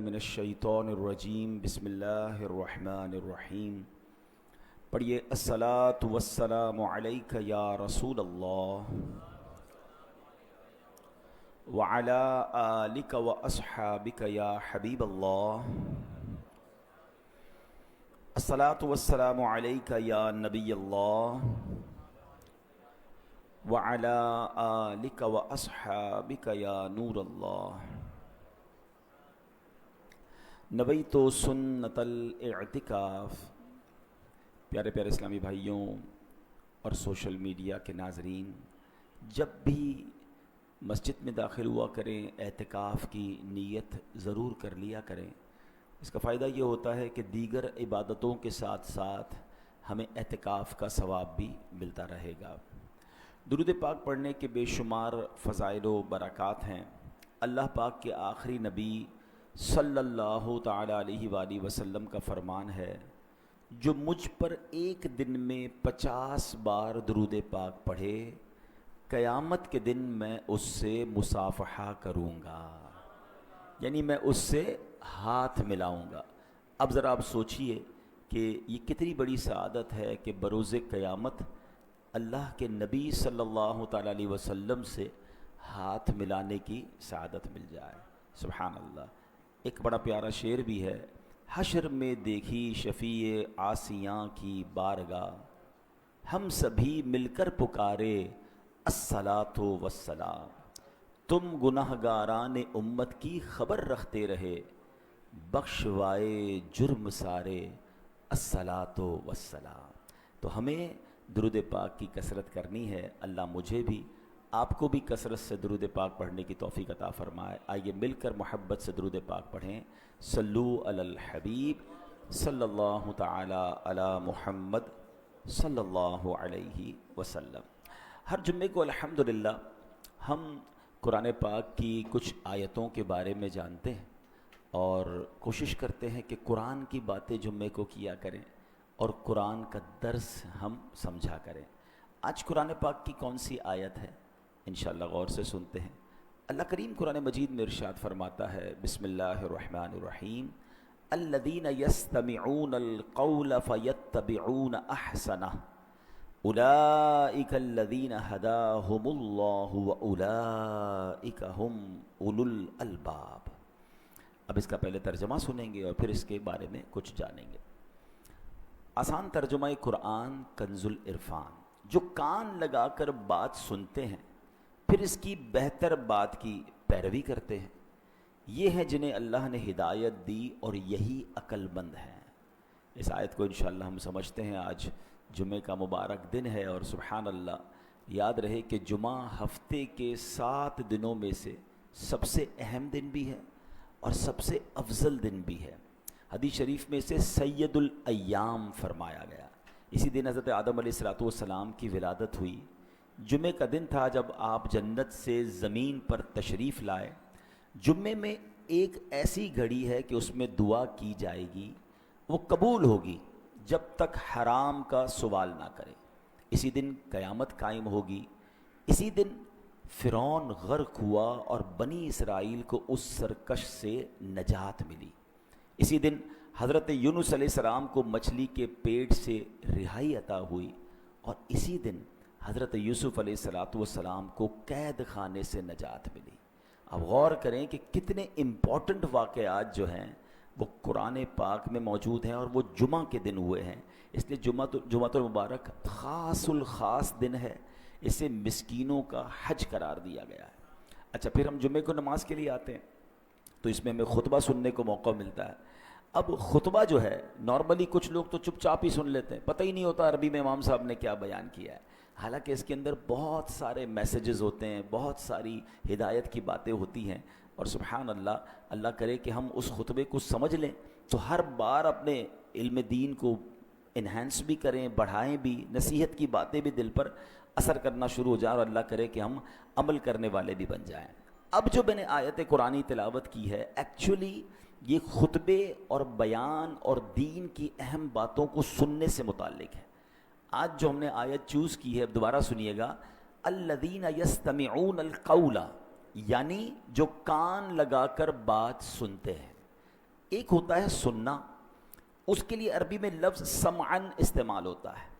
من الشیطان الرجیم بسم اللہ الرحمن الرحیم. پڑھیے الصلاۃ والسلام علیک یا رسول اللہ وعلی آلک واصحابک یا حبیب اللہ. الصلاۃ والسلام علیک یا نبی اللہ وعلی آلک واصحابک یا نور اللہ. نویت سنت الاعتکاف. پیارے پیارے اسلامی بھائیوں اور سوشل میڈیا کے ناظرین، جب بھی مسجد میں داخل ہوا کریں اعتکاف کی نیت ضرور کر لیا کریں. اس کا فائدہ یہ ہوتا ہے کہ دیگر عبادتوں کے ساتھ ساتھ ہمیں اعتکاف کا ثواب بھی ملتا رہے گا. درود پاک پڑھنے کے بے شمار فضائل و برکات ہیں. اللہ پاک کے آخری نبی صلی اللہ تعالیٰ علیہ وآلہ وسلم کا فرمان ہے، جو مجھ پر ایک دن میں 50 بار درود پاک پڑھے، قیامت کے دن میں اس سے مصافحہ کروں گا، یعنی میں اس سے ہاتھ ملاؤں گا. اب ذرا آپ سوچئے کہ یہ کتنی بڑی سعادت ہے کہ بروز قیامت اللہ کے نبی صلی اللہ تعالیٰ علیہ وسلم سے ہاتھ ملانے کی سعادت مل جائے. سبحان اللہ. ایک بڑا پیارا شعر بھی ہے، حشر میں دیکھی شفیع عاصیاں کی بارگاہ، ہم سبھی مل کر پکارے الصلاۃ والسلام. تم گناہگاران امت کی خبر رکھتے رہے، بخشوائے جرم سارے الصلاۃ والسلام. تو ہمیں درود پاک کی کثرت کرنی ہے. اللہ مجھے بھی آپ کو بھی کثرت سے درود پاک پڑھنے کی توفیق عطا فرمائے. آئیے مل کر محبت سے درود پاک پڑھیں. صلو علی الحبیب صلی اللہ تعالی علی محمد صلی اللہ علیہ وسلم. ہر جمعے کو الحمدللہ ہم قرآن پاک کی کچھ آیتوں کے بارے میں جانتے ہیں اور کوشش کرتے ہیں کہ قرآن کی باتیں جمعے کو کیا کریں اور قرآن کا درس ہم سمجھا کریں. آج قرآن پاک کی کون سی آیت ہے انشاءاللہ غور سے سنتے ہیں. اللہ کریم قرآن مجید میں ارشاد فرماتا ہے، بسم اللہ الرحمن الرحیم، الذین یستمعون القول فیتبعون احسنہ اولئک الذین ہداہم اللہ واولئک ہم اولو الالباب. اب اس کا پہلے ترجمہ سنیں گے اور پھر اس کے بارے میں کچھ جانیں گے. آسان ترجمہ قرآن کنز العرفان. جو کان لگا کر بات سنتے ہیں پھر اس کی بہتر بات کی پیروی کرتے ہیں، یہ ہیں جنہیں اللہ نے ہدایت دی اور یہی عقل مند ہیں. اس آیت کو انشاءاللہ ہم سمجھتے ہیں. آج جمعہ کا مبارک دن ہے اور سبحان اللہ یاد رہے کہ جمعہ ہفتے کے 7 دنوں میں سے سب سے اہم دن بھی ہے اور سب سے افضل دن بھی ہے. حدیث شریف میں اسے سید الایام فرمایا گیا. اسی دن حضرت آدم علیہ السلام کی ولادت ہوئی. جمعے کا دن تھا جب آپ جنت سے زمین پر تشریف لائے. جمعے میں ایک ایسی گھڑی ہے کہ اس میں دعا کی جائے گی، وہ قبول ہوگی جب تک حرام کا سوال نہ کرے. اسی دن قیامت قائم ہوگی. اسی دن فرعون غرق ہوا اور بنی اسرائیل کو اس سرکش سے نجات ملی. اسی دن حضرت یونس علیہ السلام کو مچھلی کے پیٹ سے رہائی عطا ہوئی اور اسی دن حضرت یوسف علیہ السلام کو قید خانے سے نجات ملی. اب غور کریں کہ کتنے امپورٹنٹ واقعات جو ہیں وہ قرآن پاک میں موجود ہیں اور وہ جمعہ کے دن ہوئے ہیں. اس لیے جمعہ المبارک خاص الخاص دن ہے. اسے مسکینوں کا حج قرار دیا گیا ہے. اچھا، پھر ہم جمعے کو نماز کے لیے آتے ہیں تو اس میں ہمیں خطبہ سننے کو موقع ملتا ہے. اب خطبہ جو ہے نارملی کچھ لوگ تو چپ چاپ ہی سن لیتے ہیں، پتہ ہی نہیں ہوتا عربی میں امام صاحب نے کیا بیان کیا ہے. حالانکہ اس کے اندر بہت سارے میسیجز ہوتے ہیں، بہت ساری ہدایت کی باتیں ہوتی ہیں. اور سبحان اللہ، اللہ کرے کہ ہم اس خطبے کو سمجھ لیں تو ہر بار اپنے علم دین کو انہینس بھی کریں، بڑھائیں بھی، نصیحت کی باتیں بھی دل پر اثر کرنا شروع ہو جائیں اور اللہ کرے کہ ہم عمل کرنے والے بھی بن جائیں. اب جو میں نے آیت قرآنی تلاوت کی ہے، ایکچولی یہ خطبے اور بیان اور دین کی اہم باتوں کو سننے سے متعلق ہے. آج جو ہم نے آیت چوز کی ہے، اب دوبارہ سنیے گا، الذین یستمعون القول، یعنی جو کان لگا کر بات سنتے ہیں. ایک ہوتا ہے سننا، اس کے لیے عربی میں لفظ سمعن استعمال ہوتا ہے.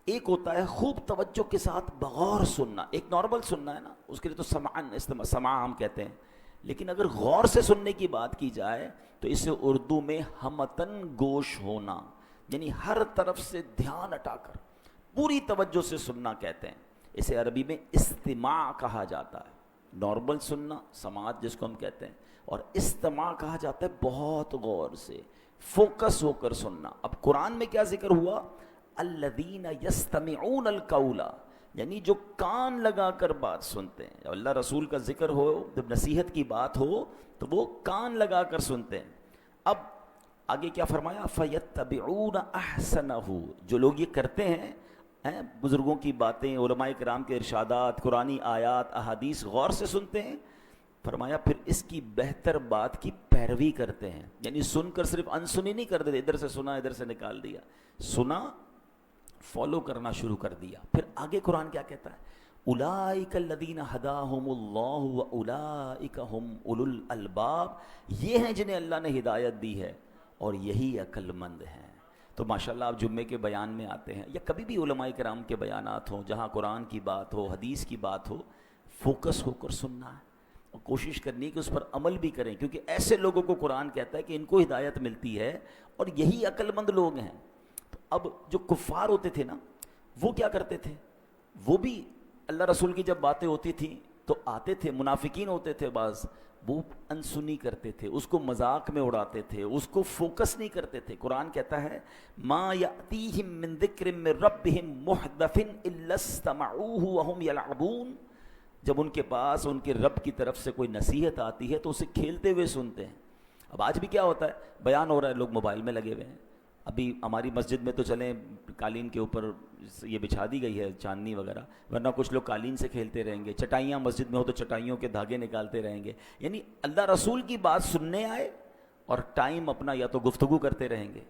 ایک ہوتا ہے خوب توجہ کے ساتھ بغور سننا، ایک نارمل سننا ہے نا، اس کے لیے تو سمعن استعمال، سماع ہم کہتے ہیں. لیکن اگر غور سے سننے کی بات کی جائے تو اسے اردو میں ہمتن گوش ہونا، یعنی ہر طرف سے دھیان ہٹا کر پوری توجہ سے سننا کہتے ہیں. اسے عربی میں استماع کہا جاتا ہے. نارمل سننا سماعت جس کو ہم کہتے ہیں، اور استماع کہا جاتا ہے بہت غور سے فوکس ہو کر سننا. اب قرآن میں کیا ذکر ہوا؟ الذین یستمعون القول، یعنی جو کان لگا کر بات سنتے ہیں. اللہ رسول کا ذکر ہو، جب نصیحت کی بات ہو تو وہ کان لگا کر سنتے ہیں. اب آگے کیا فرمایا؟ فَيَتَّبِعُونَ أَحْسَنَهُ، جو لوگ یہ کرتے ہیں بزرگوں کی باتیں، علماء کرام کے ارشادات، قرآنی آیات، احادیث غور سے سنتے ہیں، فرمایا پھر اس کی بہتر بات کی پیروی کرتے ہیں. یعنی سن کر صرف انسنی نہیں کر دیتے، ادھر سے سنا ادھر سے نکال دیا، سنا فالو کرنا شروع کر دیا. پھر آگے قرآن کیا کہتا ہے؟ اولئک الذین ہداہم اللہ واولئک ھم اولو الالباب، یہ ہیں جنہیں اللہ نے ہدایت دی ہے اور یہی عقل مند ہیں. تو ماشاءاللہ آپ جمعے کے بیان میں آتے ہیں یا کبھی بھی علماء کرام کے بیانات ہوں جہاں قرآن کی بات ہو، حدیث کی بات ہو، فوکس ہو کر سننا ہے اور کوشش کرنی ہے کہ اس پر عمل بھی کریں، کیونکہ ایسے لوگوں کو قرآن کہتا ہے کہ ان کو ہدایت ملتی ہے اور یہی عقل مند لوگ ہیں. تو اب جو کفار ہوتے تھے نا، وہ کیا کرتے تھے؟ وہ بھی اللہ رسول کی جب باتیں ہوتی تھیں تو آتے تھے، منافقین ہوتے تھے بعض، وہ انسنی کرتے تھے، اس کو مذاق میں اڑاتے تھے، اس کو فوکس نہیں کرتے تھے. قرآن کہتا ہے ما یأتیہم من ذکر من ربہم محدث الا استمعوہ وہم یلعبون، جب ان کے پاس ان کے رب کی طرف سے کوئی نصیحت آتی ہے تو اسے کھیلتے ہوئے سنتے ہیں. اب آج بھی کیا ہوتا ہے؟ بیان ہو رہا ہے، لوگ موبائل میں لگے ہوئے ہیں. ابھی ہماری مسجد میں تو چلیں قالین کے اوپر یہ بچھا دی گئی ہے چاندنی وغیرہ، ورنہ کچھ لوگ قالین سے کھیلتے رہیں گے. چٹائیاں مسجد میں ہو تو چٹائیوں کے دھاگے نکالتے رہیں گے. یعنی اللہ رسول کی بات سننے آئے اور ٹائم اپنا یا تو گفتگو کرتے رہیں گے.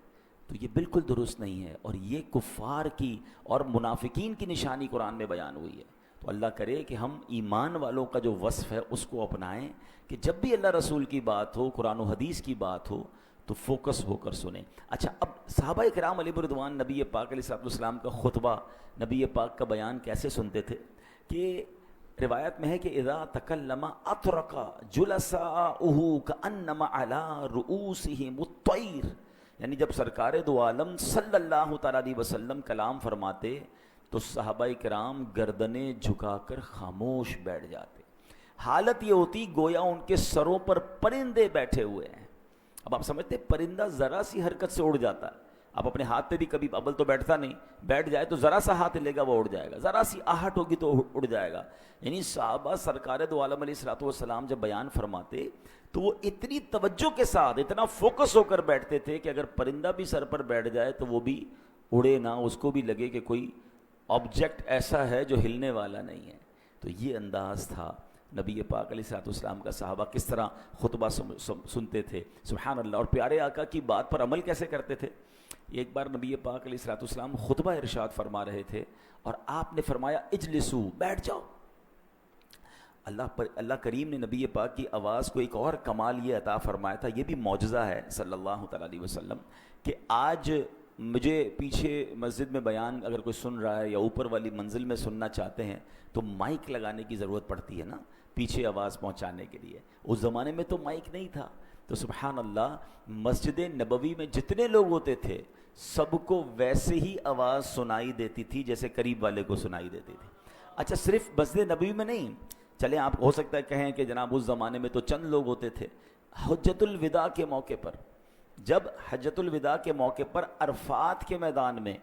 تو یہ بالکل درست نہیں ہے، اور یہ کفار کی اور منافقین کی نشانی قرآن میں بیان ہوئی ہے. تو اللہ کرے کہ ہم ایمان والوں کا جو وصف ہے اس کو اپنائیں کہ جب بھی اللہ رسول کی بات ہو، قرآن و حدیث کی بات ہو تو فوکس ہو کر سنیں. اچھا، اب صحابہ کرام علیہ رضوان نبی پاک علیہ السلام کا خطبہ، نبی پاک کا بیان کیسے سنتے تھے؟ کہ روایت میں ہے کہ اذا تکلم اطرق جلساؤہ کانما علی رؤوسہم الطیر، یعنی جب سرکار دو عالم صلی اللہ تعالی علیہ وسلم کلام فرماتے تو صحابہ کرام گردنیں جھکا کر خاموش بیٹھ جاتے. حالت یہ ہوتی گویا ان کے سروں پر پرندے بیٹھے ہوئے ہیں. اب آپ سمجھتے پرندہ ذرا سی حرکت سے اڑ جاتا ہے. آپ اپنے ہاتھ پہ بھی کبھی ابل تو بیٹھتا نہیں، بیٹھ جائے تو ذرا سا ہاتھ لے گا وہ اڑ جائے گا، ذرا سی آہٹ ہوگی تو اڑ جائے گا. یعنی صحابہ سرکار دو عالم علیہ السلام جب بیان فرماتے تو وہ اتنی توجہ کے ساتھ اتنا فوکس ہو کر بیٹھتے تھے کہ اگر پرندہ بھی سر پر بیٹھ جائے تو وہ بھی اڑے نہ، اس کو بھی لگے کہ کوئی آبجیکٹ ایسا ہے جو ہلنے والا نہیں ہے. تو یہ انداز تھا نبی پاک علیہ السلام کا. صحابہ کس طرح خطبہ سنتے تھے، سبحان اللہ. اور پیارے آقا کی بات پر عمل کیسے کرتے تھے؟ ایک بار نبی پاک علیہ السلام خطبہ ارشاد فرما رہے تھے اور آپ نے فرمایا اجلسو، بیٹھ جاؤ. اللہ کریم نے نبی پاک کی آواز کو ایک اور کمال یہ عطا فرمایا تھا، یہ بھی معجزہ ہے صلی اللہ تعالی علیہ وسلم، کہ آج مجھے پیچھے مسجد میں بیان اگر کوئی سن رہا ہے یا اوپر والی منزل میں سننا چاہتے ہیں تو مائک لگانے کی ضرورت پڑتی ہے نا پیچھے آواز پہنچانے کے لیے. اس زمانے میں تو مائک نہیں تھا. تو سبحان اللہ، مسجد نبوی میں جتنے لوگ ہوتے تھے سب کو ویسے ہی آواز سنائی دیتی تھی جیسے قریب والے کو سنائی دیتی تھی. اچھا، صرف مسجد نبوی میں نہیں، چلیں آپ ہو سکتا ہے کہیں کہ جناب اس زمانے میں تو چند لوگ ہوتے تھے. حجۃ الوداع کے موقع پر، جب حجۃ الوداع کے موقع پر عرفات کے میدان میں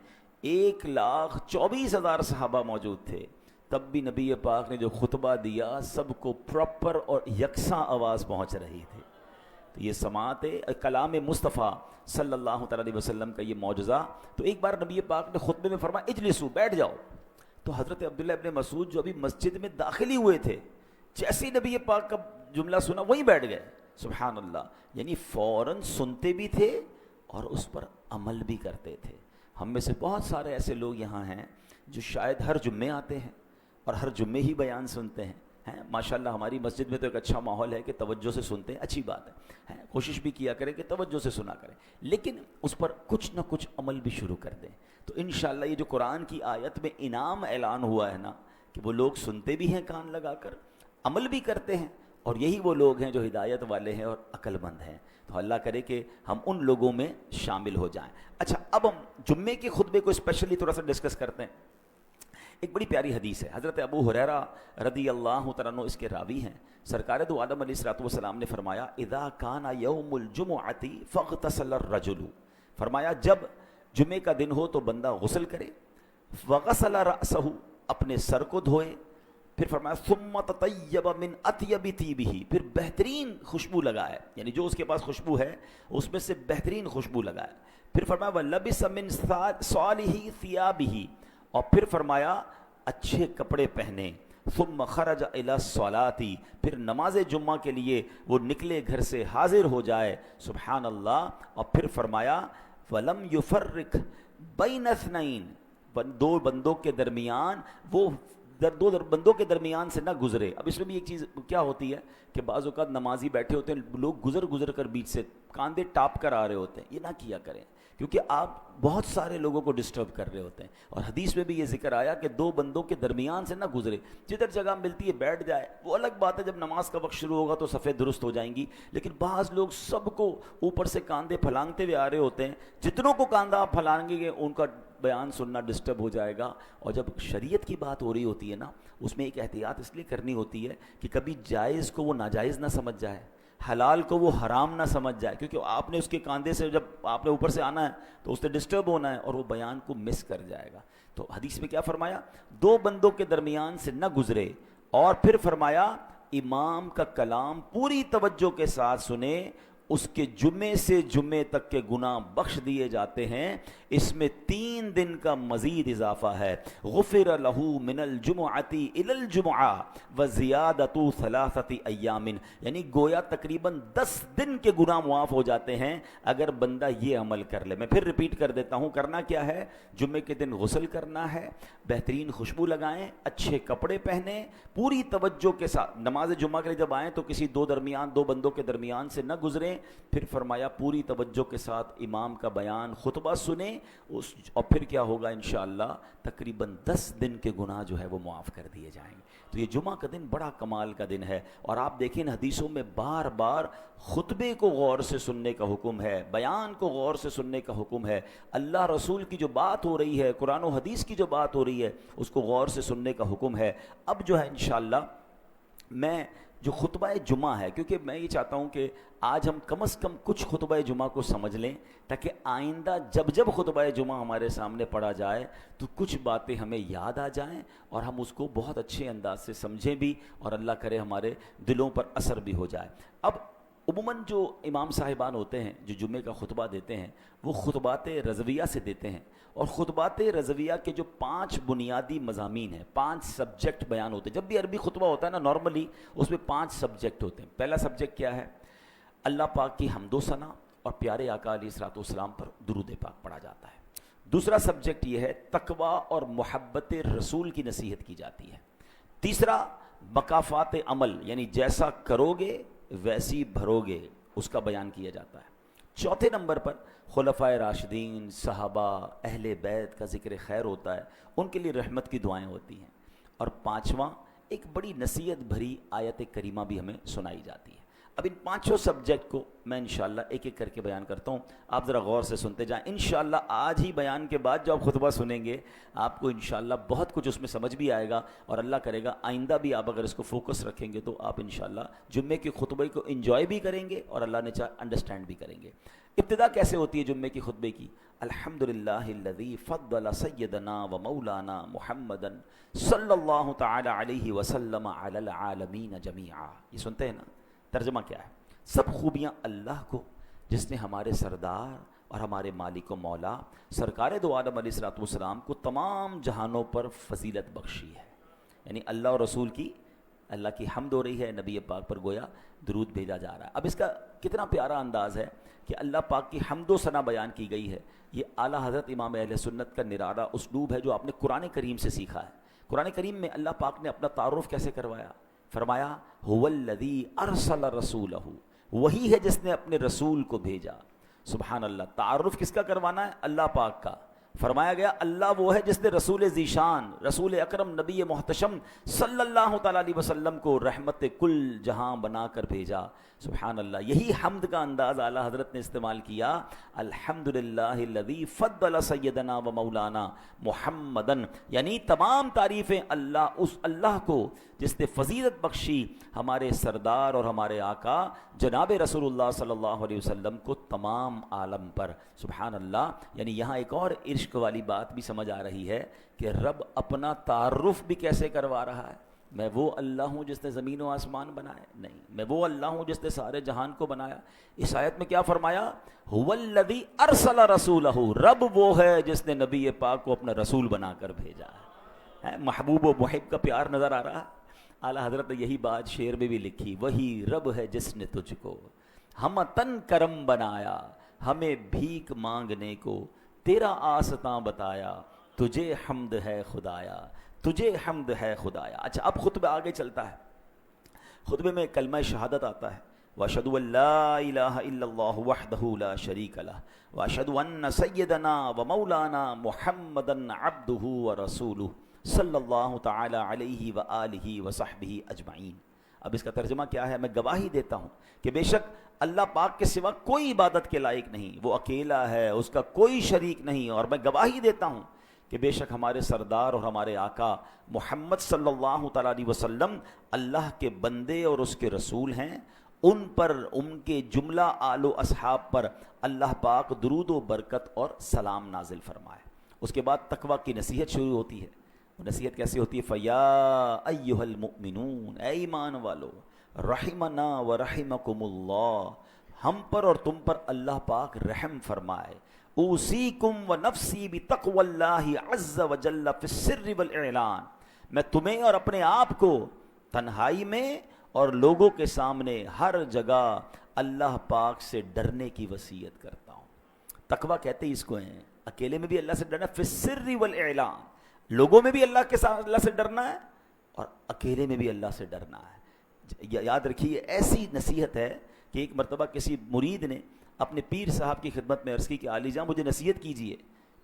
1,24,000 صحابہ موجود تھے، تب بھی نبی پاک نے جو خطبہ دیا سب کو پراپر اور یکساں آواز پہنچ رہی تھی. تو یہ سماعت کلام مصطفیٰ صلی اللہ تعالی علیہ وسلم کا یہ معجزہ. تو ایک بار نبی پاک نے خطبے میں فرمایا اجلسو، بیٹھ جاؤ. تو حضرت عبداللہ ابن مسعود جو ابھی مسجد میں داخل ہی ہوئے تھے، جیسے ہی نبی پاک کا جملہ سنا وہیں بیٹھ گئے. سبحان اللہ، یعنی فوراً سنتے بھی تھے اور اس پر عمل بھی کرتے تھے. ہم میں سے بہت سارے ایسے لوگ یہاں ہیں جو شاید ہر جمعے آتے ہیں اور ہر جمعے ہی بیان سنتے ہیں ہیں ماشاءاللہ ہماری مسجد میں تو ایک اچھا ماحول ہے کہ توجہ سے سنتے ہیں، اچھی بات ہے، کوشش بھی کیا کریں کہ توجہ سے سنا کریں، لیکن اس پر کچھ نہ کچھ عمل بھی شروع کر دیں. تو انشاءاللہ یہ جو قرآن کی آیت میں انعام اعلان ہوا ہے نا کہ وہ لوگ سنتے بھی ہیں کان لگا کر، عمل بھی کرتے ہیں، اور یہی وہ لوگ ہیں جو ہدایت والے ہیں اور عقل مند ہیں. تو اللہ کرے کہ ہم ان لوگوں میں شامل ہو جائیں. اچھا، اب ہم جمعے کے خطبے کو اسپیشلی تھوڑا سا ڈسکس کرتے ہیں. ایک بڑی پیاری حدیث ہے، حضرت ابو ہریرہ رضی اللہ تعالیٰ عنہ اس کے راوی ہیں. سرکار دو عالم علیہ الصلوۃ والسلام نے فرمایا اذا کان یوم الجمعۃ فاغتسل الرجل، فرمایا جب جمعے کا دن ہو تو بندہ غسل کرے، وغسل رأسہ، اپنے سر کو دھوئے، پھر فرمایا ثم تطیب من اطیب طیبہ، پھر بہترین خوشبو لگائے، یعنی جو اس کے پاس خوشبو ہے اس میں سے بہترین خوشبو لگائے. پھر فرمایا وَلَبِسَ مِن صَالِحِ ثِيَابِهِ، اور پھر فرمایا اچھے کپڑے پہنے. ثم خرج الى الصلاۃ، پھر نماز جمعہ کے لیے وہ نکلے گھر سے، حاضر ہو جائے. سبحان اللہ. اور پھر فرمایا وَلَمْ يُفَرِّقْ بَيْنَ اثْنَيْنِ، دو بندوں کے درمیان وہ دو بندوں کے درمیان سے نہ گزرے. اب اس میں بھی ایک چیز کیا ہوتی ہے کہ بعض اوقات نمازی بیٹھے ہوتے ہیں، لوگ گزر کر بیچ سے کاندھے ٹاپ کر آ رہے ہوتے ہیں. یہ نہ کیا کریں کیونکہ آپ بہت سارے لوگوں کو ڈسٹرب کر رہے ہوتے ہیں. اور حدیث میں بھی یہ ذکر آیا کہ دو بندوں کے درمیان سے نہ گزرے، جدھر جگہ ملتی ہے بیٹھ جائے. وہ الگ بات ہے جب نماز کا وقت شروع ہوگا تو صفیں درست ہو جائیں گی، لیکن بعض لوگ سب کو اوپر سے کاندھے پھلانگتے ہوئے آ رہے ہوتے ہیں. جتنوں کو کاندھا آپ پھلانگیں گے ان کا بیان سننا ڈسٹرب ہو جائے گا. اور جب شریعت کی بات ہو رہی ہوتی ہے نا، اس میں ایک احتیاط اس لیے کرنی ہوتی ہے کہ کبھی جائز کو وہ ناجائز نہ سمجھ جائے، حلال کو وہ حرام نہ سمجھ جائے، کیونکہ آپ نے اس کے کاندھے سے جب آپ نے اوپر سے آنا ہے تو اس سے ڈسٹرب ہونا ہے اور وہ بیان کو مس کر جائے گا. تو حدیث میں کیا فرمایا؟ دو بندوں کے درمیان سے نہ گزرے. اور پھر فرمایا امام کا کلام پوری توجہ کے ساتھ سنے، اس کے جمعے سے جمعے تک کے گناہ بخش دیے جاتے ہیں. اس میں 3 دن کا مزید اضافہ ہے. غفر لہ من الجمعۃ الی الجمعہ وزیادۃ 3 ایام، یعنی گویا تقریباً 10 دن کے گناہ معاف ہو جاتے ہیں اگر بندہ یہ عمل کر لے. میں پھر ریپیٹ کر دیتا ہوں، کرنا کیا ہے؟ جمعے کے دن غسل کرنا ہے، بہترین خوشبو لگائیں، اچھے کپڑے پہنیں، پوری توجہ کے ساتھ نماز جمعہ کے لیے جب آئیں تو کسی دو بندوں کے درمیان سے نہ گزریں. پھر فرمایا پوری توجہ کے ساتھ امام کا بیان خطبہ سنیں، اور پھر کیا ہوگا انشاءاللہ تقریباً 10 دن کے گناہ جو ہے وہ معاف کر دیے جائیں گے. تو یہ جمعہ کا دن بڑا کمال کا دن ہے. اور آپ دیکھیں حدیثوں میں بار بار خطبے کو غور سے سننے کا حکم ہے، بیان کو غور سے سننے کا حکم ہے. اللہ رسول کی جو بات ہو رہی ہے، قرآن و حدیث کی جو بات ہو رہی ہے، اس کو غور سے سننے کا حکم ہے. اب جو ہے انشاءاللہ میں جو خطبہ جمعہ ہے، کیونکہ میں یہ چاہتا ہوں کہ آج ہم کم از کم کچھ خطبہ جمعہ کو سمجھ لیں، تاکہ آئندہ جب خطبہ جمعہ ہمارے سامنے پڑھا جائے تو کچھ باتیں ہمیں یاد آ جائیں اور ہم اس کو بہت اچھے انداز سے سمجھیں بھی، اور اللہ کرے ہمارے دلوں پر اثر بھی ہو جائے. اب عموماً جو امام صاحبان ہوتے ہیں جو جمعے کا خطبہ دیتے ہیں، وہ خطبات رضویہ سے دیتے ہیں. اور خطبات رضویہ کے جو 5 بنیادی مضامین ہیں، 5 سبجیکٹ بیان ہوتے ہیں. جب بھی عربی خطبہ ہوتا ہے نا، نارملی اس میں 5 سبجیکٹ ہوتے ہیں. پہلا سبجیکٹ کیا ہے؟ اللہ پاک کی حمد و ثنا اور پیارے آقا علیہ الصلوۃ والسلام پر درود پاک پڑھا جاتا ہے. دوسرا سبجیکٹ یہ ہے تقویٰ اور محبت رسول کی نصیحت کی جاتی ہے. تیسرا مکافات عمل، یعنی جیسا کرو گے ویسی بھرو گے، اس کا بیان کیا جاتا ہے. چوتھے نمبر پر خلفائے راشدین، صحابہ، اہل بیت کا ذکر خیر ہوتا ہے، ان کے لیے رحمت کی دعائیں ہوتی ہیں. اور پانچواں ایک بڑی نصیحت بھری آیت کریمہ بھی ہمیں سنائی جاتی ہے. اب ان 5 سبجیکٹ کو میں انشاءاللہ ایک ایک کر کے بیان کرتا ہوں، آپ ذرا غور سے سنتے جائیں. انشاءاللہ آج ہی بیان کے بعد جو آپ خطبہ سنیں گے آپ کو انشاءاللہ بہت کچھ اس میں سمجھ بھی آئے گا، اور اللہ کرے گا آئندہ بھی آپ اگر اس کو فوکس رکھیں گے تو آپ انشاءاللہ جمعے کے خطبے کو انجوائے بھی کریں گے اور اللہ نے چاہا انڈرسٹینڈ بھی کریں گے. ابتدا کیسے ہوتی ہے جمعے کی خطبے کی؟ الحمدللہ الذی فضل سیدنا و مولانا محمدا صلی اللہ تعالی علیہ وسلم علی العالمین جمیعا. یہ سنتے ہیں نا؟ ترجمہ کیا ہے؟ سب خوبیاں اللہ کو جس نے ہمارے سردار اور ہمارے مالک و مولا سرکار دو عالم علیہ الصلوۃ والسلام کو تمام جہانوں پر فضیلت بخشی ہے. یعنی اللہ اور رسول کی اللہ کی حمد ہو رہی ہے، نبی پاک پر گویا درود بھیجا جا رہا ہے. اب اس کا کتنا پیارا انداز ہے کہ اللہ پاک کی حمد و ثنا بیان کی گئی ہے. یہ اعلیٰ حضرت امام اہل سنت کا نرالہ اسلوب ہے جو آپ نے قرآن کریم سے سیکھا ہے. قرآن کریم میں اللہ پاک نے اپنا تعارف کیسے کروایا فرمایا هو الذی ارسل رسولہ، وہی ہے جس نے اپنے رسول کو بھیجا. سبحان اللہ. تعارف کس کا کروانا ہے؟ اللہ پاک کا. فرمایا گیا اللہ وہ ہے جس نے رسول ذیشان، رسول اکرم نبی محتشم صلی اللہ تعالیٰ علیہ وسلم کو رحمت کل جہاں بنا کر بھیجا. سبحان اللہ. یہی حمد کا انداز اعلیٰ حضرت نے استعمال کیا. الحمدللہ الذی فضل سیدنا و مولانا محمدن، یعنی تمام تعریفیں اس اللہ کو جس نے فضیلت بخشی ہمارے سردار اور ہمارے آقا جناب رسول اللہ صلی اللہ علیہ وسلم کو تمام عالم پر. سبحان اللہ. یعنی یہاں ایک اور عشق والی بات بھی سمجھ آ رہی ہے کہ رب اپنا تعارف بھی کیسے کروا رہا ہے. میں وہ اللہ ہوں جس نے زمین و آسمان بنائے؟ نہیں. میں وہ اللہ ہوں جس نے سارے جہان کو بنایا. اس آیت میں کیا فرمایا؟ هو الذی ارسل رسولہ، رب وہ ہے جس نے نبی پاک کو اپنا رسول بنا کر بھیجا ہے. محبوب و محب کا پیار نظر آ رہا ہے. اعلیٰ حضرت نے یہی بات شعر میں بھی لکھی، وہی رب ہے جس نے تجھ کو ہم تن کرم بنایا، ہمیں بھیک مانگنے کو تیرا آستاں بتایا، تجھے حمد ہے خدایا، تجھے حمد ہے خدایا. اچھا اب خطبہ آگے چلتا ہے. خطبے میں کلمہ شہادت آتا ہے، واشهد ان لا الہ الا اللہ وحدہ لا شریک لہ واشهد ان سیدنا و مولانا محمدا عبدہ ورسولہ صلی اللہ تعالی علیہ وآلہ وصحبہ اجمعین. اب اس کا ترجمہ کیا ہے؟ میں گواہی دیتا ہوں کہ بے شک اللہ پاک کے سوا کوئی عبادت کے لائق نہیں، وہ اکیلا ہے، اس کا کوئی شریک نہیں. اور میں گواہی دیتا ہوں کہ بے شک ہمارے سردار اور ہمارے آقا محمد صلی اللہ تعالیٰ علیہ وسلم اللہ کے بندے اور اس کے رسول ہیں. ان پر، ان کے جملہ آل و اصحاب پر اللہ پاک درود و برکت اور سلام نازل فرمائے. اس کے بعد تقویٰ کی نصیحت شروع ہوتی ہے. نصیحت کیسی ہوتی ہے؟ فَيَا أَيُّهَا الْمُؤْمِنُونَ، اے ایمان والو، رحمنا و رحمکم اللہ، ہم پر اور تم پر اللہ پاک رحم فرمائے. اوصیکم و نفسی بتقوی اللہ عز و جل فی السر والاعلان، میں تمہیں اور اپنے آپ کو تنہائی میں اور لوگوں کے سامنے ہر جگہ اللہ پاک سے ڈرنے کی وصیت کرتا ہوں. تقویٰ کہتے ہیں اس کو ہیں، اکیلے میں بھی اللہ سے ڈرنا، فی السر والاعلان، لوگوں میں بھی اللہ سے ڈرنا ہے اور اکیلے میں بھی اللہ سے ڈرنا ہے. یاد رکھیے ایسی نصیحت ہے کہ ایک مرتبہ کسی مرید نے اپنے پیر صاحب کی خدمت میں عرض کی کہ عالی جان مجھے نصیحت کیجیے.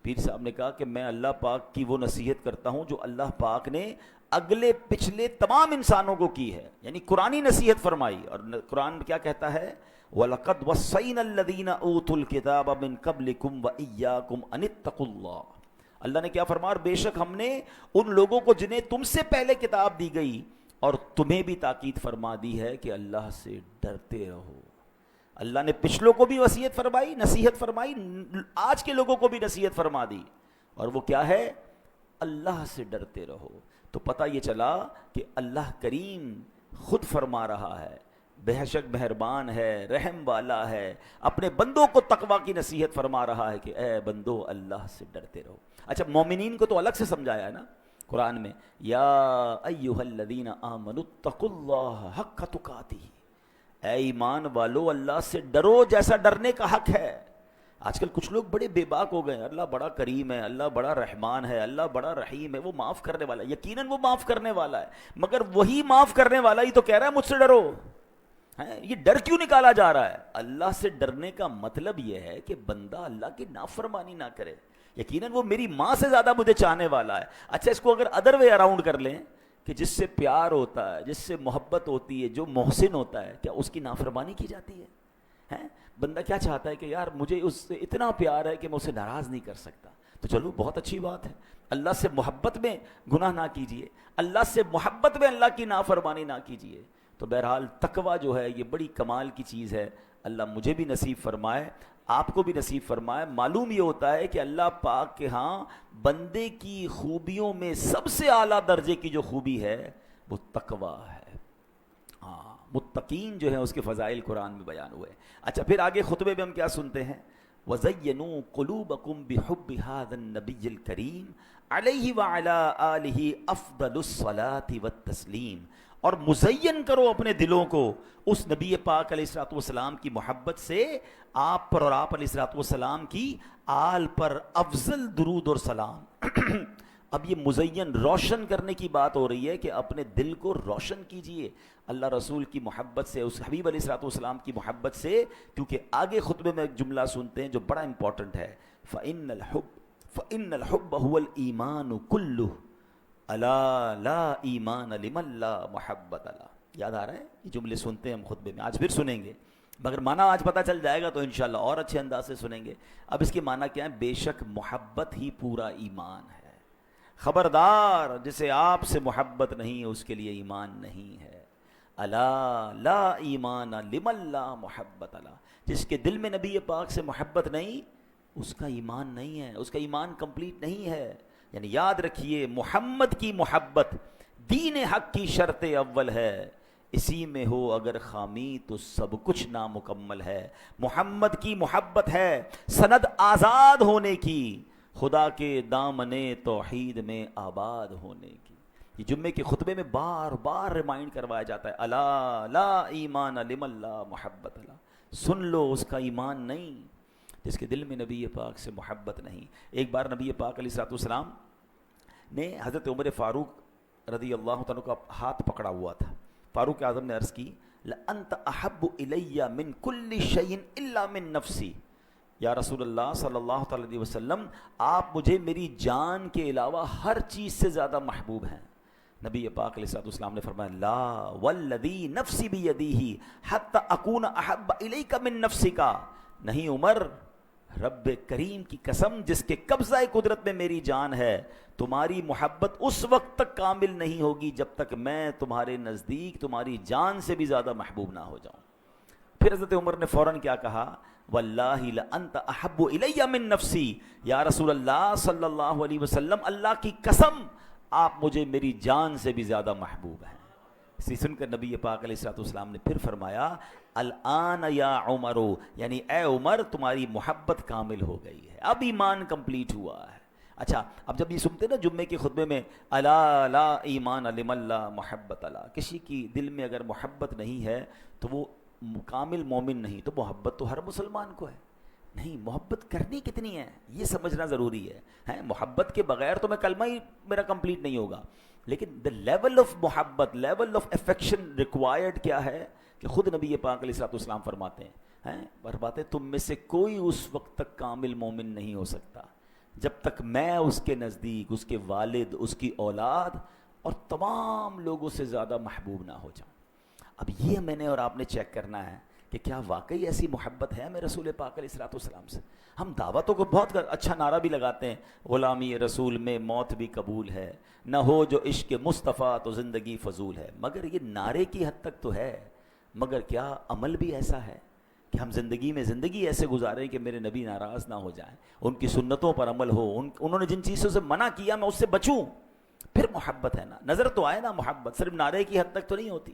پیر صاحب نے کہا کہ میں اللہ پاک کی وہ نصیحت کرتا ہوں جو اللہ پاک نے اگلے پچھلے تمام انسانوں کو کی ہے، یعنی قرآنی نصیحت فرمائی. اور قرآن کیا کہتا ہے؟ وَلَقَدْ وَصَّيْنَا الَّذِينَ أُوتُوا الْكِتَابَ مِن قَبْلِكُمْ وَإِيَّاكُمْ أَنِ اتَّقُوا اللَّهَ. اللہ نے کیا فرمایا؟ بے شک ہم نے ان لوگوں کو جنہیں تم سے پہلے کتاب دی گئی اور تمہیں بھی تاکید فرما دی ہے کہ اللہ سے ڈرتے رہو. اللہ نے پچھلوں کو بھی وصیت فرمائی، نصیحت فرمائی، آج کے لوگوں کو بھی نصیحت فرما دی. اور وہ کیا ہے؟ اللہ سے ڈرتے رہو. تو پتہ یہ چلا کہ اللہ کریم خود فرما رہا ہے، بے شک مہربان ہے، رحم والا ہے، اپنے بندوں کو تقویٰ کی نصیحت فرما رہا ہے کہ اے بندو اللہ سے ڈرتے رہو. اچھا مومنین کو تو الگ سے سمجھایا ہے نا قرآن میں، یا ایھا الذین آمنوا اتقوا اللہ حق تقاتہ، اے ایمان والو اللہ سے ڈرو جیسا ڈرنے کا حق ہے. آج کل کچھ لوگ بڑے بے باک ہو گئے، اللہ بڑا کریم ہے، اللہ بڑا رحمان ہے، اللہ بڑا رحیم ہے، وہ معاف کرنے والا ہے. یقیناً وہ معاف کرنے والا ہے، مگر وہی معاف کرنے والا ہی تو کہہ رہا ہے مجھ سے ڈرو. یہ ڈر کیوں نکالا جا رہا ہے؟ اللہ سے ڈرنے کا مطلب یہ ہے کہ بندہ اللہ کی نافرمانی نہ کرے. یقیناً وہ میری ماں سے زیادہ مجھے چاہنے والا ہے. اچھا اس کو اگر ادر وے اراؤنڈ کر لیں کہ جس سے پیار ہوتا ہے، جس سے محبت ہوتی ہے، جو محسن ہوتا ہے، کیا اس کی نافرمانی کی جاتی ہے؟ بندہ کیا چاہتا ہے کہ یار مجھے اس سے اتنا پیار ہے کہ میں اسے ناراض نہیں کر سکتا. تو چلو بہت اچھی بات ہے، اللہ سے محبت میں گناہ نہ کیجیے، اللہ سے محبت میں اللہ کی نافرمانی نہ کیجیے. تو بہرحال تقویٰ جو ہے یہ بڑی کمال کی چیز ہے. اللہ مجھے بھی نصیب فرمائے، آپ کو بھی نصیب فرمائے. معلوم یہ ہوتا ہے کہ اللہ پاک کے ہاں بندے کی خوبیوں میں سب سے اعلیٰ درجے کی جو خوبی ہے وہ تقویٰ ہے. متقین جو ہیں اس کے فضائل قرآن میں بیان ہوئے. اچھا پھر آگے خطبے میں ہم کیا سنتے ہیں؟ وَزَيَّنُوا قُلُوبَكُمْ بِحُبِّ هَذَا النَّبِيِّ الْكَرِيمِ عَلَيْهِ وَعَلَىٰ آلِهِ أَفْضَلُ الصَّلَاةِ وَالتَّسْلِيمِ، اور مزین کرو اپنے دلوں کو اس نبی پاک علیہ الصلوۃ والسلام کی محبت سے، آپ پر اور آپ علیہ الصلوۃ والسلام کی آل پر افضل درود اور سلام اب یہ مزین روشن کرنے کی بات ہو رہی ہے کہ اپنے دل کو روشن کیجئے اللہ رسول کی محبت سے, اس حبیب علیہ الصلوۃ والسلام کی محبت سے. کیونکہ آگے خطبے میں ایک جملہ سنتے ہیں جو بڑا امپورٹنٹ ہے, فَإِنَّ الْحُبَّ هُوَ الْإِيمَانُ كُلُّهُ أَلَا لَا إِيمَانَ لِمَن لَا مُحَبَّةَ لَهُ. یاد آ رہا ہے؟ یہ جملے سنتے ہیں ہم خطبے میں, آج پھر سنیں گے, مگر معنی آج پتہ چل جائے گا تو انشاءاللہ اور اچھے انداز سے سنیں گے. اب اس کے معنی کیا ہے؟ بے شک محبت ہی پورا ایمان ہے. خبردار, جسے آپ سے محبت نہیں اس کے لیے ایمان نہیں ہے. الا لا ایمان لمن لا محبت لا, جس کے دل میں نبی پاک سے محبت نہیں اس کا ایمان نہیں ہے, اس کا ایمان کمپلیٹ نہیں ہے. یعنی یاد رکھیے, محمد کی محبت دین حق کی شرط اول ہے, اسی میں ہو اگر خامی تو سب کچھ نامکمل ہے. محمد کی محبت ہے سند آزاد ہونے کی, خدا کے دامن توحید میں آباد ہونے کی. یہ جمعے کے خطبے میں بار بار ریمائنڈ کروایا جاتا ہے, الا لا ایمان لمن لا محبت لا. سن لو, اس کا ایمان نہیں جس کے دل میں نبی پاک سے محبت نہیں. ایک بار نبی پاک علیہ الصلوۃ والسلام نے حضرت عمر فاروق رضی اللہ تعالیٰ کا ہاتھ پکڑا ہوا تھا. فاروق اعظم نے عرض کی, لأنت احب الی من کل شیء الا من نفسی. یا رسول اللہ صلی اللہ تعالیٰ علیہ وسلم, آپ مجھے میری جان کے علاوہ ہر چیز سے زیادہ محبوب ہیں. نبی پاک علیہ الصلوۃ والسلام نے فرمایا, لا والذی نفسی بیدیہ حتی اکون احب الیک من نفسک. نہیں عمر, رب کریم کی قسم جس کے قبضہ قدرت میں میری جان ہے, تمہاری محبت اس وقت تک کامل نہیں ہوگی جب تک میں تمہارے نزدیک تمہاری جان سے بھی زیادہ محبوب نہ ہو جاؤں. پھر حضرت عمر نے فوراً کیا کہا, واللہ لانت احب الی من نفسی. یا رسول اللہ صلی اللہ علیہ وسلم, اللہ کی قسم آپ مجھے میری جان سے بھی زیادہ محبوب ہیں. اسی سن کر نبی پاک علیہ الصلوۃ والسلام نے پھر فرمایا, الآن یا عمر, یعنی اے عمر تمہاری محبت کامل ہو گئی ہے, اب ایمان کمپلیٹ ہوا ہے. اچھا, اب جب یہ سنتے نا جمعے کے خطبے میں, الا لا ایمان لمن لا محبت لا, کسی کی دل میں اگر محبت نہیں ہے تو وہ کامل مومن نہیں. تو محبت تو ہر مسلمان کو ہے, نہیں محبت کرنی کتنی ہے یہ سمجھنا ضروری ہے. محبت کے بغیر تو میں کلمہ ہی میرا کمپلیٹ نہیں ہوگا, لیکن the level of محبت, level of affection required کیا ہے کہ خود نبی پاک علیہ الصلوۃ والسلام فرماتے ہیں, تم میں سے کوئی اس وقت تک کامل مومن نہیں ہو سکتا جب تک میں اس کے نزدیک, اس کے والد, اس کی اولاد اور تمام لوگوں سے زیادہ محبوب نہ ہو جاؤں. اب یہ میں نے اور آپ نے چیک کرنا ہے کہ کیا واقعی ایسی محبت ہے ہمیں رسول پاک علیہ الصلوۃ والسلام سے. ہم دعوتوں کو بہت اچھا نعرہ بھی لگاتے ہیں, غلامی رسول میں موت بھی قبول ہے, نہ ہو جو عشق مصطفیٰ تو زندگی فضول ہے. مگر یہ نعرے کی حد تک تو ہے, مگر کیا عمل بھی ایسا ہے کہ ہم زندگی میں زندگی ایسے گزاریں کہ میرے نبی ناراض نہ ہو جائیں, ان کی سنتوں پر عمل ہو, انہوں نے جن چیزوں سے منع کیا میں اس سے بچوں. پھر محبت ہے نا, نظر تو آئے نا محبت, صرف نعرے کی حد تک تو نہیں ہوتی.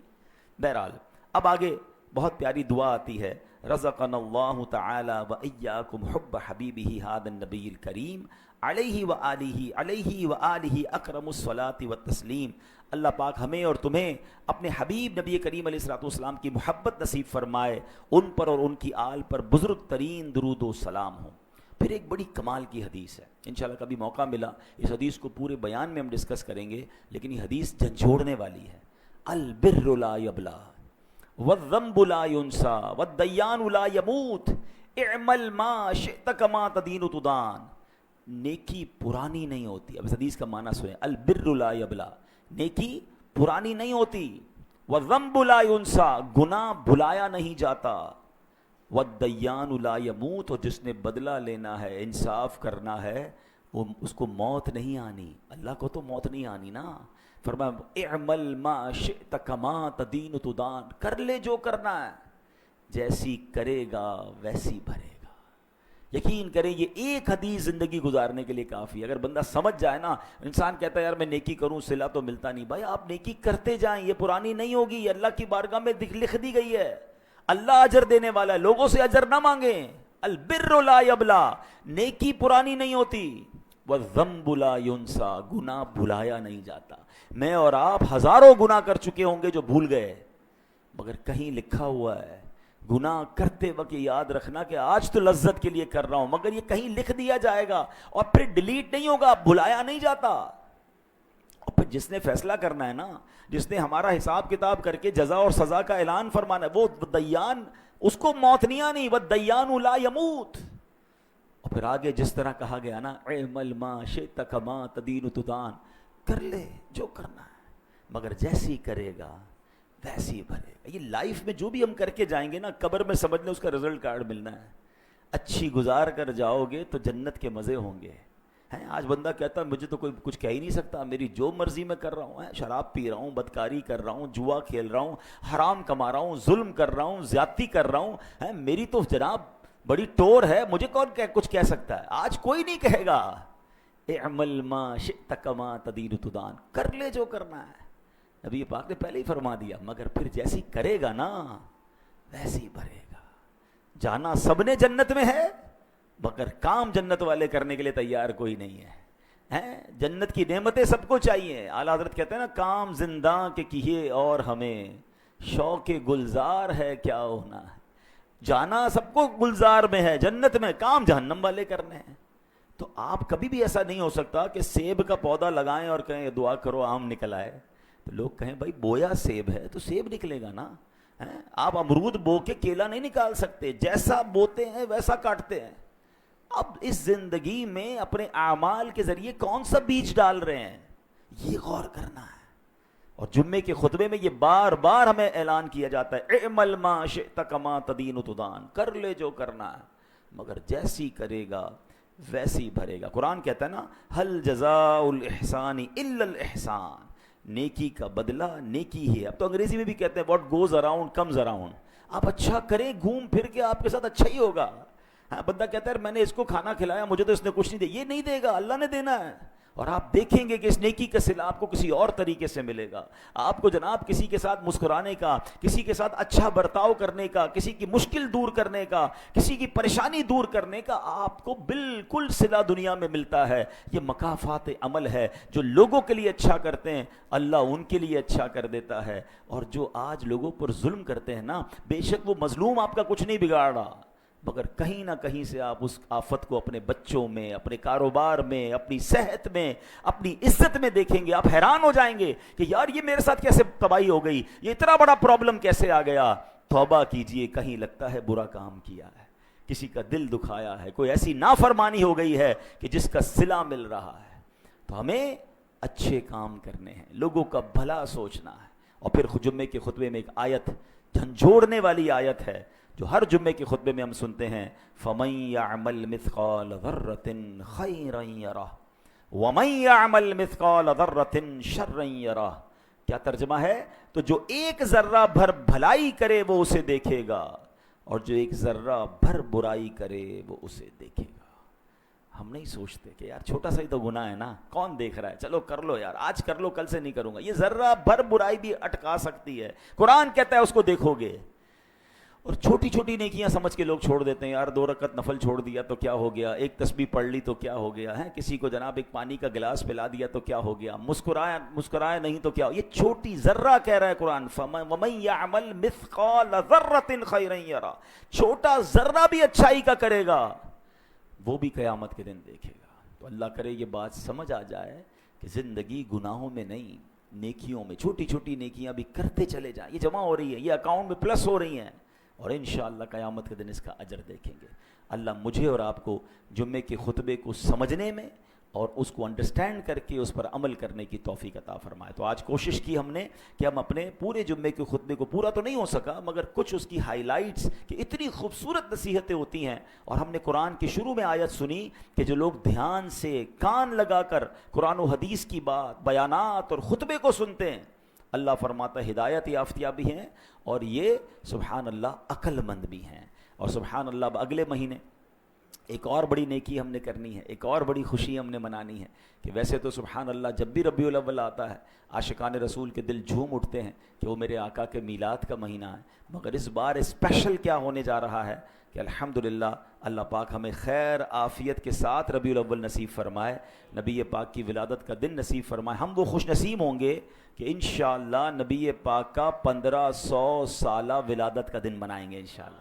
بہرحال اب آگے بہت پیاری دعا آتی ہے, رزقنا اللہ تعالی و ایاکم حب حبیبہ ھذا النبی الکریم علیہ وآلہ اکرم الصلاۃ والتسلیم. اللہ پاک ہمیں اور تمہیں اپنے حبیب نبی کریم علیہ الصلوۃ والسلام کی محبت نصیب فرمائے, ان پر اور ان کی آل پر بزرگ ترین درود و سلام ہوں. پھر ایک بڑی کمال کی حدیث ہے, انشاءاللہ کبھی موقع ملا اس حدیث کو پورے بیان میں ہم ڈسکس کریں گے, لیکن یہ حدیث جھنجھوڑنے والی ہے. البر لا یبلا والذنب لا ينسى والدیان لا يموت اعمل ما شئت كما تدین تدان. نیکی پرانی نہیں ہوتی. اب اس حدیث کا معنی سنیں, البر لا یبلا, نیکی پرانی نہیں ہوتی, والذنب لا ينسى, گناہ بھلایا نہیں جاتا, والدیان لا يموت, اور جس نے بدلہ لینا ہے, انصاف کرنا ہے, وہ اس کو موت نہیں آنی. اللہ کو تو موت نہیں آنی نا. فرمایا اعمل ما شئت کما تدین تدان, کر لے جو کرنا ہے, جیسی کرے گا ویسی بھرے گا. یقین کریں یہ ایک حدیث زندگی گزارنے کے لیے کافی ہے. اگر بندہ سمجھ جائے نا, انسان کہتا ہے یار میں نیکی کروں صلہ تو ملتا نہیں. بھائی آپ نیکی کرتے جائیں, یہ پرانی نہیں ہوگی, یہ اللہ کی بارگاہ میں لکھ دی گئی ہے. اللہ اجر دینے والا ہے, لوگوں سے اجر نہ مانگیں. البر لا یبلا, نیکی پرانی نہیں ہوتی, والذنب لا ينسى, گناہ بھلایا نہیں جاتا. میں اور آپ ہزاروں گناہ کر چکے ہوں گے جو بھول گئے, مگر کہیں لکھا ہوا ہے گناہ کرتے وقت یاد رکھنا کہ آج تو لذت کے لیے کر رہا ہوں, مگر یہ کہیں لکھ دیا جائے گا اور پھر ڈیلیٹ نہیں ہوگا, بھلایا نہیں جاتا. اور پھر جس نے فیصلہ کرنا ہے نا، جس نے ہمارا حساب کتاب کر کے جزا اور سزا کا اعلان فرمانا ہے، وہ دیان، اس کو موت نہیں آنی، وَالدَّيَّانُ لَا يَمُوتُ۔ اور پھر آگے جس طرح کہا گیا نا، اعمل ما شئت کما تدین تدان، کر لے جو کرنا ہے مگر جیسی کرے گا ویسی بھرے گا۔ یہ لائف میں جو بھی ہم کر کے جائیں گے نا، قبر میں سمجھ لیں اس کا رزلٹ کارڈ ملنا ہے۔ اچھی گزار کر جاؤ گے تو جنت کے مزے ہوں گے۔ آج بندہ کہتا ہے مجھے تو کوئی کچھ کہہ ہی نہیں سکتا، میری جو مرضی میں کر رہا ہوں، شراب پی رہا ہوں، بدکاری کر رہا ہوں، جوا کھیل رہا ہوں، حرام کما رہا ہوں، ظلم کر رہا ہوں، زیادتی کر رہا ہوں، میری تو جناب بڑی ٹور ہے، مجھے کون کچھ کہہ سکتا ہے؟ آج کوئی نہیں کہے گا۔ اعمل ما شئت کما تدین تدان، کر لے جو کرنا ہے۔ نبی پاک نے پہلے ہی فرما دیا، مگر پھر جیسی کرے گا نا ویسی بھرے گا۔ جانا سب نے جنت میں ہے، مگر کام جنت والے کرنے کے لیے تیار کوئی نہیں ہے۔ جنت کی نعمتیں سب کو چاہیے۔ اعلیٰ حضرت کہتے ہیں نا، کام زنداں کے کیے اور ہمیں شوق گلزار ہے کیا ہونا ہے۔ جانا سب کو گلزار میں ہے، جنت میں، کام جہنم والے کرنے ہیں۔ تو آپ کبھی بھی ایسا نہیں ہو سکتا کہ سیب کا پودا لگائیں اور کہیں دعا کرو آم نکل آئے۔ تو لوگ کہیں بھائی بویا سیب ہے تو سیب نکلے گا نا۔ آپ امرود بو کے کیلا نہیں نکال سکتے، جیسا بوتے ہیں ویسا کاٹتے ہیں۔ اب اس زندگی میں اپنے اعمال کے ذریعے کون سا بیج ڈال رہے ہیں، یہ غور کرنا ہے۔ اور جمعے کے خطبے میں یہ بار بار ہمیں اعلان کیا جاتا ہے، اعمل ما شئت کما تدین تدان، کر لے جو کرنا ہے مگر جیسی کرے گا ویسی بھرے گا۔ قرآن کہتا ہے نا، ہل جزاء الاحسان الا الاحسان، نیکی کا بدلہ نیکی ہی ہے۔ اب تو انگریزی میں بھی کہتے ہیں what goes around comes around, آپ اچھا کریں گھوم پھر کے آپ کے ساتھ اچھا ہی ہوگا۔ بندہ کہتا ہے میں نے اس کو کھانا کھلایا مجھے تو اس نے کچھ نہیں دیا، یہ نہیں دے گا، اللہ نے دینا ہے۔ اور آپ دیکھیں گے کہ اس نیکی کا صلہ آپ کو کسی اور طریقے سے ملے گا۔ آپ کو جناب کسی کے ساتھ مسکرانے کا، کسی کے ساتھ اچھا برتاؤ کرنے کا، کسی کی مشکل دور کرنے کا، کسی کی پریشانی دور کرنے کا آپ کو بالکل صلہ دنیا میں ملتا ہے۔ یہ مکافات عمل ہے۔ جو لوگوں کے لیے اچھا کرتے ہیں اللہ ان کے لیے اچھا کر دیتا ہے۔ اور جو آج لوگوں پر ظلم کرتے ہیں نا، بے شک وہ مظلوم آپ کا کچھ نہیں بگاڑ رہا، مگر کہیں نہ کہیں سے آپ اس آفت کو اپنے بچوں میں، اپنے کاروبار میں، اپنی صحت میں، اپنی عزت میں دیکھیں گے۔ آپ حیران ہو جائیں گے کہ یار یہ میرے ساتھ کیسے تباہی ہو گئی، یہ اتنا بڑا پرابلم کیسے آ گیا۔ توبہ کیجئے، کہیں لگتا ہے برا کام کیا ہے، کسی کا دل دکھایا ہے، کوئی ایسی نافرمانی ہو گئی ہے کہ جس کا صلہ مل رہا ہے۔ تو ہمیں اچھے کام کرنے ہیں، لوگوں کا بھلا سوچنا ہے۔ اور پھر جمعے کے خطبے میں ایک آیت، جھنجھوڑنے والی آیت ہے جو ہر جمعے کے خطبے میں ہم سنتے ہیں، فَمَن يَعْمَلْ مِثْقَالَ ذَرَّةٍ خَيْرًا يَرَهُ وَمَن يَعْمَلْ مِثْقَالَ ذَرَّةٍ شَرًّا يَرَهُ۔ کیا ترجمہ ہے؟ تو جو ایک ذرہ بھر بھلائی کرے وہ اسے دیکھے گا، اور جو ایک ذرہ بھر برائی کرے وہ اسے دیکھے گا۔ ہم نہیں سوچتے کہ یار چھوٹا سا ہی تو گناہ ہے نا، کون دیکھ رہا ہے، چلو کر لو یار، آج کر لو کل سے نہیں کروں گا۔ یہ ذرہ بھر برائی بھی اٹکا سکتی ہے۔ قرآن کہتا ہے اس کو دیکھو گے۔ اور چھوٹی چھوٹی نیکیاں سمجھ کے لوگ چھوڑ دیتے ہیں، یار 2 رکعت نفل چھوڑ دیا تو کیا ہو گیا، ایک تسبیح پڑھ لی تو کیا ہو گیا ہے، کسی کو جناب ایک پانی کا گلاس پلا دیا تو کیا ہو گیا، مسکرایا نہیں تو کیا ہو۔ یہ چھوٹی ذرہ کہہ رہا ہے قرآن، وَمَن يَعْمَلْ مِثْقَالَ ذَرَّةٍ خَيْرًا يَرَهُ، چھوٹا ذرہ بھی اچھائی کا کرے گا وہ بھی قیامت کے دن دیکھے گا۔ تو اللہ کرے یہ بات سمجھ آ جائے کہ زندگی گناہوں میں نہیں، نیکیوں میں، چھوٹی چھوٹی نیکیاں بھی کرتے چلے جائیں، یہ جمع ہو رہی ہے، یہ اکاؤنٹ میں پلس ہو رہی ہیں، اور انشاءاللہ قیامت کے دن اس کا اجر دیکھیں گے۔ اللہ مجھے اور آپ کو جمعے کے خطبے کو سمجھنے میں اور اس کو انڈرسٹینڈ کر کے اس پر عمل کرنے کی توفیق عطا فرمائے۔ تو آج کوشش کی ہم نے کہ ہم اپنے پورے جمعے کے خطبے کو، پورا تو نہیں ہو سکا مگر کچھ اس کی ہائی لائٹس، کہ اتنی خوبصورت نصیحتیں ہوتی ہیں، اور ہم نے قرآن کے شروع میں آیت سنی کہ جو لوگ دھیان سے کان لگا کر قرآن و حدیث کی بات، بیانات اور خطبے کو سنتے ہیں، اللہ فرماتا ہے ہدایت یافتہ بھی ہیں، اور یہ سبحان اللہ عقل مند بھی ہیں۔ اور سبحان اللہ اگلے مہینے ایک اور بڑی نیکی ہم نے کرنی ہے، ایک اور بڑی خوشی ہم نے منانی ہے، کہ ویسے تو سبحان اللہ جب بھی ربیع الاول آتا ہے عاشقان رسول کے دل جھوم اٹھتے ہیں کہ وہ میرے آقا کے میلاد کا مہینہ ہے، مگر اس بار اسپیشل کیا ہونے جا رہا ہے کہ الحمدللہ اللہ پاک ہمیں خیر عافیت کے ساتھ ربیع الاول نصیب فرمائے، نبی پاک کی ولادت کا دن نصیب فرمائے۔ ہم وہ خوش نصیب ہوں گے کہ انشاءاللہ نبی پاک کا 1500 سالہ ولادت کا دن منائیں گے انشاءاللہ۔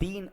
3